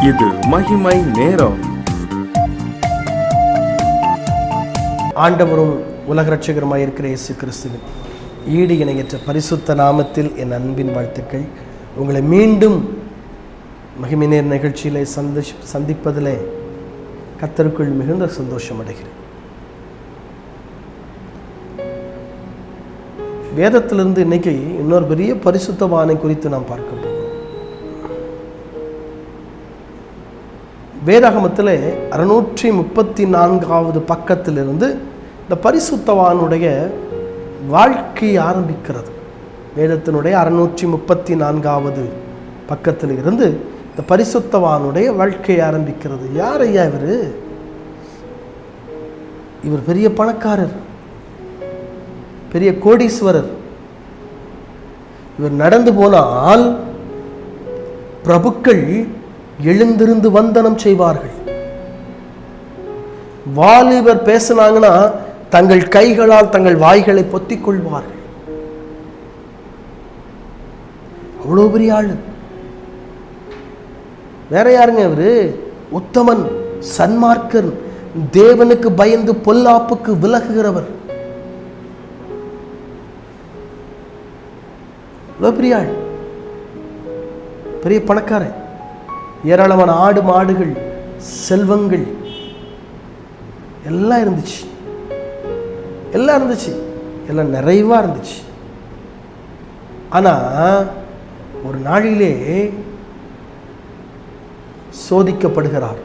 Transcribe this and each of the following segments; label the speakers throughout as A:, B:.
A: இது மகிமை நேரம்.
B: ஆண்டவரும் உலக இரட்சகருமாய் இருக்கிற இயேசு கிறிஸ்துவின் ஈடு இணையற்ற பரிசுத்த நாமத்தில் என் அன்பின் வாழ்த்துக்கள். உங்களை மீண்டும் மகிமை நேர நிகழ்ச்சியிலே சந்திப்பதிலே கர்த்தருக்குள் மிகுந்த சந்தோஷம் அடைகிறேன். வேதத்திலிருந்து இன்னைக்கு இன்னொரு பெரிய பரிசுத்தவானை குறித்து நாம் பார்க்க போகிறோம். வேதாகமத்தில் 634வது பக்கத்திலிருந்து இந்த பரிசுத்தவானுடைய வாழ்க்கை ஆரம்பிக்கிறது. வேதத்தினுடைய 634வது பக்கத்தில் இருந்து இந்த பரிசுத்தவானுடைய வாழ்க்கை ஆரம்பிக்கிறது. யார் ஐயா இவர்? இவர் பெரிய பணக்காரர், பெரிய கோடீஸ்வரர். இவர் நடந்து போனால் பிரபுக்கள் எழுந்திருந்து வந்தனம் செய்வார்கள். வாலிபர் பேசினாங்கன்னா தங்கள் கைகளால் தங்கள் வாய்களை பொத்திக் கொள்வார்கள். அவ்வளோ பெரிய ஆளு. வேற யாருங்க இவரு? உத்தமன், சன்மார்க்கர், தேவனுக்கு பயந்து பொல்லாப்புக்கு விலகுகிறவர். பெரிய ஆள், பெரிய பணக்காரன். ஏராளமான ஆடு மாடுகள், செல்வங்கள் எல்லாம் இருந்துச்சு, எல்லாம் நிறைவா இருந்துச்சு. ஆனா ஒரு நாளிலே சோதிக்கப்படுகிறார்.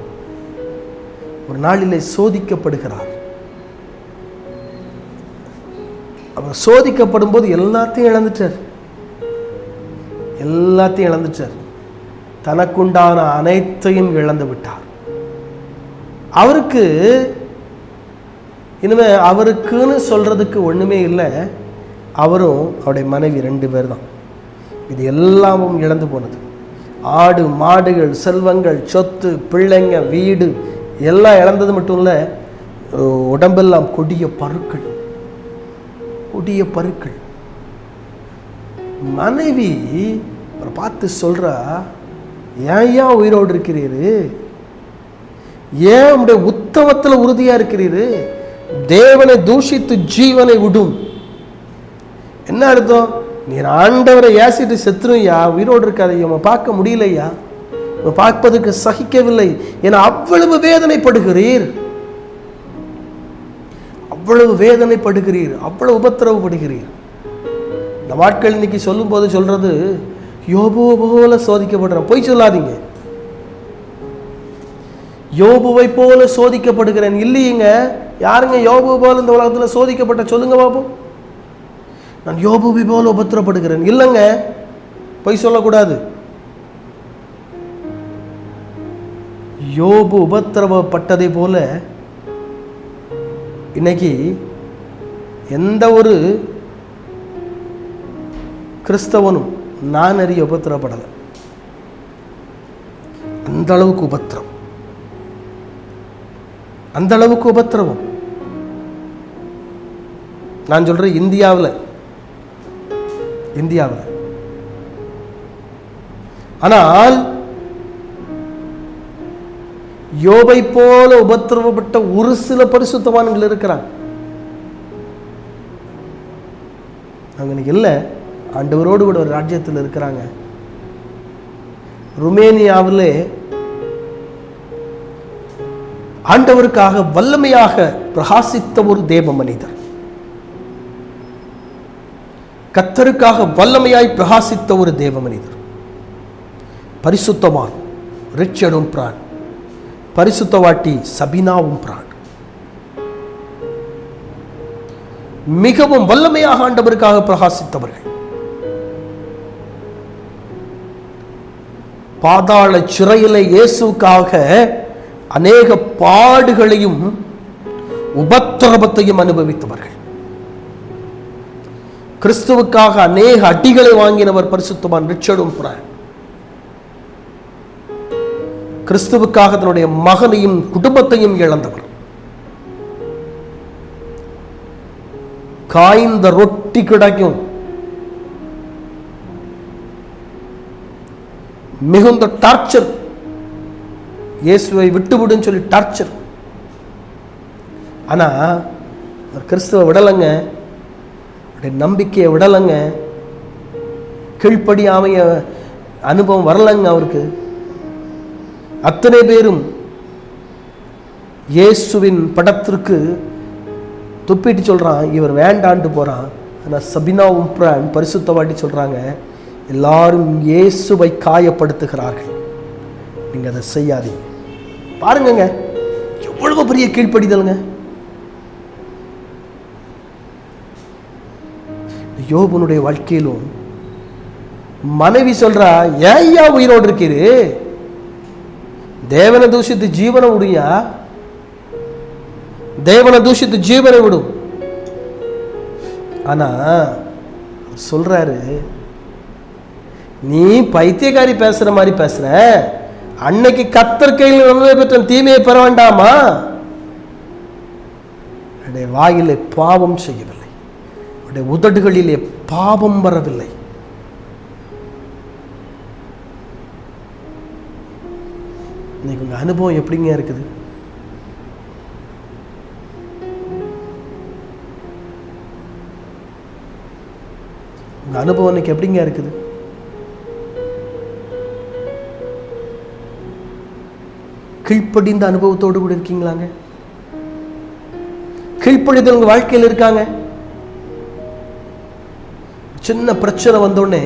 B: அவர் சோதிக்கப்படும் போது எல்லாத்தையும் இழந்துட்டார். தனக்குண்டான அனைத்தையும் இழந்து விட்டார். அவருக்குன்னு சொல்றதுக்கு ஒண்ணுமே இல்லை. அவரும் அவருடைய மனைவி 2 பேர் தான். இது எல்லாமும் இழந்து போனது. ஆடு மாடுகள், செல்வங்கள், சொத்து, பிள்ளைங்க, வீடு எல்லாம் இழந்தது மட்டும் இல்லை, உடம்பெல்லாம் கொடிய பருக்கள். மனைவி அவரை பார்த்து சொல்றா, ஏன் உயிரோடு இருக்கிறீரு? ஏன் உடைய உத்தமத்தில் உறுதியா இருக்கிறீரு? தேவனை தூஷித்து ஜீவனை விடும். என்ன அர்த்தம்? நீர் ஆண்டவரை ஏசிட்டு செத்துருயா, உயிரோடு இருக்காதையா, பார்க்க முடியலையா, பார்ப்பதற்கு சகிக்கவில்லை என அவ்வளவு வேதனைப்படுகிறீர், அவ்வளவு உபத்திரவப்படுகிறீர். இந்த வாழ்க்கை இன்னைக்கு சொல்லும் போது சொல்றது, யோபு போல சோதிக்கப்படுறேன். பொய் சொல்லாதீங்க. யோபுவை போல சோதிக்கப்படுகிறேன் இல்லையங்க. யாருங்க யோபு போல இந்த உலகத்தில் சோதிக்கப்பட்ட? சொல்லுங்க பாப்போம். நான் யோபுவை போல உபத்திரப்படுகிறேன் இல்லைங்க. பொய் சொல்லக்கூடாது. யோபு உபத்திரவப்பட்டதை போல இன்னைக்கு எந்த ஒரு கிறிஸ்தவனும் நான் அறிய உபத்திரப்படலை. அந்த அளவுக்கு உபத்திரவம். நான் சொல்றேன் இந்தியாவில். ஆனால் யோபை போல உபத்திரவப்பட்ட ஒரு சில பரிசுத்தவான்கள் இருக்கிறாங்க. அவங்க இல்லை, ஆண்டவரோடு கூட ஒரு ராஜ்யத்தில் இருக்கிறாங்க. ருமேனியாவிலே ஆண்டவருக்காக வல்லமையாக பிரகாசித்த ஒரு தேவ மனிதர், கர்த்தருக்காக வல்லமையாய் பிரகாசித்த ஒரு தேவ மனிதர், பரிசுத்தவான் ரிச்சர்டும் பிரான், பரிசுத்தவாட்டி சபினாவும் பிரான். மிகவும் வல்லமையாக ஆண்டவருக்காக பிரகாசித்தவர்கள். பாதாள சிறையிலே இயேசுக்காக அநேக பாடுகளையும் உபத்திரவத்தையும் அனுபவித்தவர்கள். கிறிஸ்துவுக்காக அநேக அடிகளை வாங்கினவர் பரிசுத்தவான் ரிச்சர்டும் பிரான். கிறிஸ்துவுக்காக தன்னுடைய மகனையும் குடும்பத்தையும் இழந்தவர். காய்ந்த ரொட்டி கிடைக்கும், மிகுந்த டார்ச்சர், இயேசுவை விட்டுவிடுன்னு சொல்லி டார்ச்சர். ஆனால் கிறிஸ்துவ விடலைங்க, நம்பிக்கையை விடலைங்க, கீழ்ப்படியாமைய அனுபவம் வரலங்க அவருக்கு. அத்தனை பேரும் இயேசுவின் படத்திற்கு துப்பிட்டு சொல்கிறான், இவர் வேண்டான்ட்டு போகிறான். ஆனால் சபினா உம்ப்ரான் பரிசுத்தவாட்டி சொல்கிறாங்க, எல்லாரும் இயேசுவை காயப்படுத்துகிறார்கள், நீங்கள் அதை செய்யாதீங்க. பாருங்க எவ்வளவு பெரிய கீழ்ப்படிதலுங்க. யோபனுடைய வாழ்க்கையிலும் மனைவி சொல்றா, ஏய்யா உயிரோடு இருக்கிறது, தேவனை தூஷித்து ஜீவனை விடுயா, தேவனை தூஷித்து ஜீவனை விடும். ஆனா சொல்றாரு, நீ பைத்தியக்காரி பேசுற மாதிரி பேசுற, அன்னைக்கு கர்த்தர் கையில் நன்மை பெற்ற தீமையை பெற வேண்டாமா? வாயிலே பாவம் செய்யவில்லை, உதடுகளிலே பாவம் வரவில்லை. இன்னைக்கு உங்க அனுபவம் எப்படிங்க இருக்குது? உங்க அனுபவம் இன்னைக்கு எப்படிங்க இருக்குது? கீழ்ப்படிந்த அனுபவத்தோடு கூட இருக்கீங்களாங்க? கீழ்ப்படிதல் உங்க வாழ்க்கையில் இருக்காங்க? சின்ன பிரச்சனை வந்தோடனே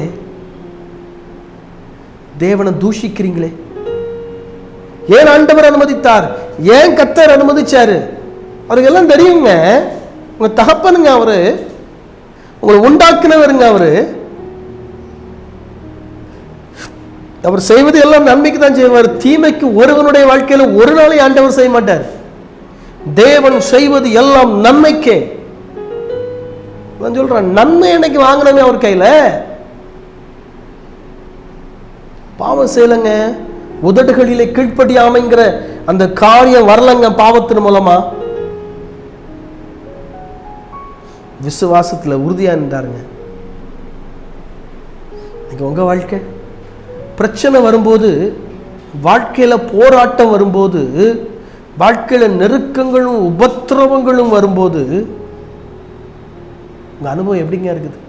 B: தேவனை தூஷிக்கிறீங்களே, ஏன் ஆண்டவர் அனுமதித்தார், ஏன் கர்த்தர் அனுமதிச்சாரு? அவருக்கு எல்லாம் தெரியுங்க. உங்க தகப்பனுங்க அவரு, உங்களை உண்டாக்குனவருங்க அவரு. அவர் செய்வது எல்லாம் நன்மைக்கு தான் செய்வார், தீமைக்கு ஒருவனுடைய வாழ்க்கையில ஒரு நாளை ஆண்டவர் செய்ய மாட்டார். தேவன் செய்வது எல்லாம் நன்மைக்கே. சொல்றான், நன்மை என்னைக்கு வாங்கினங்க அவர் கையில, பாவம் செய்யலங்க, உதடுகளிலே கீழ்ப்படியாமைங்கிற அந்த காரியம் வரலங்க பாவத்தின் மூலமா. விசுவாசத்துல உறுதியா இருந்தாருங்க. உங்க வாழ்க்கை பிரச்சனை வரும்போது, வாழ்க்கையில போராட்டம் வரும்போது, வாழ்க்கையில நெருக்கங்களும் உபத்திரவங்களும் வரும்போது உங்க அனுபவம் எப்படிங்க இருக்குது?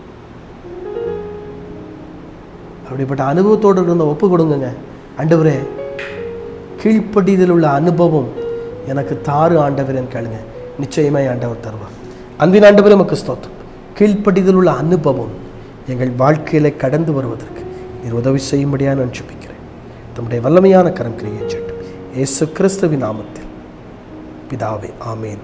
B: அப்படிப்பட்ட அனுபவத்தோடு இருந்த ஒப்பு கொடுங்க. ஆண்டவரே, கீழ்ப்படிதல் உள்ள அனுபவம் எனக்கு தாரு ஆண்டவரே கேளுங்க, நிச்சயமாய் ஆண்டவர் தருவார். அன்பின் ஆண்டவரே, நமக்கு ஸ்தோத்திரம். கீழ்ப்படிதல் உள்ள அனுபவம் எங்கள் வாழ்க்கையில கடந்து வருவதற்கு நீர் உதவி செய்யும்படியாக நான் ஜெபிக்கிறேன். தம்முடைய வல்லமையான கரம் கிரியை செய்யட்டும். இயேசு கிறிஸ்துவின் நாமத்தில் பிதாவே, ஆமேன்.